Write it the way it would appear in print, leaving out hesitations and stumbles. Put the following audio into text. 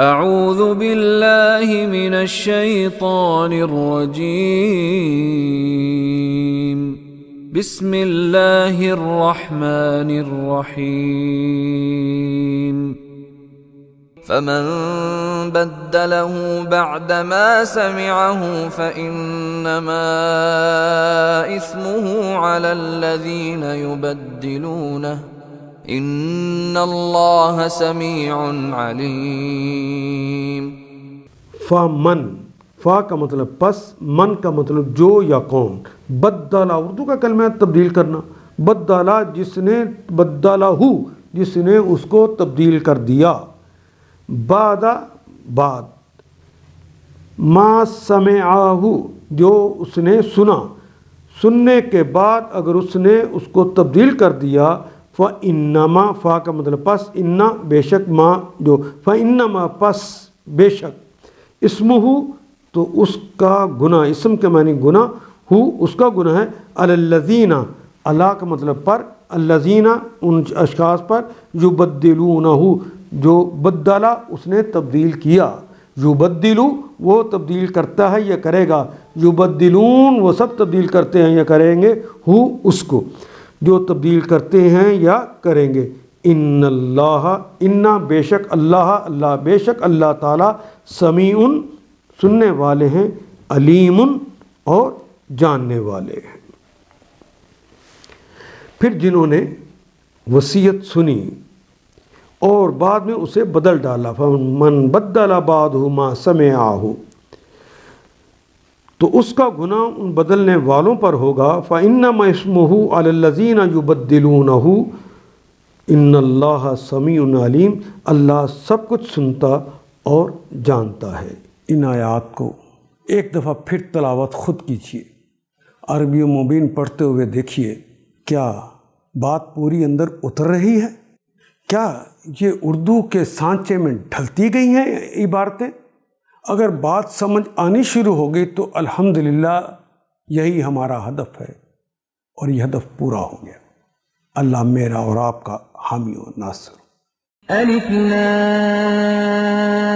اعوذ باللہ من الشیطان الرجیم بسم اللہ الرحمن الرحیم فمن بدله بعدما سمعه فإنما إثمه على الذين يبدلونه ان اللہ سمیع علیم۔ فمن، فا کا مطلب پس، من کا مطلب جو یا کون، بدلا اردو کا کلمہ تبدیل کرنا، بدلا جس نے، بدلا ہو جس نے اس کو تبدیل کر دیا، بعد بعد، ما سمعہ جو اس نے سنا، سننے کے بعد اگر اس نے اس کو تبدیل کر دیا، فَإِنَّمَا، فا کا مطلب پس، اِنَّا بے شک، ما جو، فَإِنَّمَا پس بے شک، اسمہ تو اس کا گناہ، اسم کے معنی گناہ، ہو اس کا گناہ ہے، علی الذین، اللہ کا مطلب پر، الذین ان اشخاص پر، یبدلونہ جو بدلا اس نے تبدیل کیا، یبدلو وہ تبدیل کرتا ہے یا کرے گا، یبدلون وہ سب تبدیل کرتے ہیں یا کریں گے، ہو اس کو جو تبدیل کرتے ہیں یا کریں گے، ان اللہ، انا بے شک اللہ، اللہ بے شک اللہ تعالی، سمیع سننے والے ہیں، علیم اور جاننے والے ہیں۔ پھر جنہوں نے وصیت سنی اور بعد میں اسے بدل ڈالا، فمن بدل بعدہ ما سمعہ تو اس کا گناہ ان بدلنے والوں پر ہوگا، فَإِنَّمَا اسْمُهُ عَلَى الَّذِينَ يُبَدِّلُونَهُ إِنَّ اللَّهَ سَمِيعٌ عَلِيمٌ، اللہ سب کچھ سنتا اور جانتا ہے۔ ان آیات کو ایک دفعہ پھر تلاوت خود کیجیے، عربی مبین پڑھتے ہوئے دیکھیے، کیا بات پوری اندر اتر رہی ہے؟ کیا یہ اردو کے سانچے میں ڈھلتی گئی ہیں عبارتیں؟ اگر بات سمجھ آنی شروع ہو گئی تو الحمدللہ یہی ہمارا ہدف ہے، اور یہ ہدف پورا ہو گیا۔ اللہ میرا اور آپ کا حامی و ناصر۔ الف لام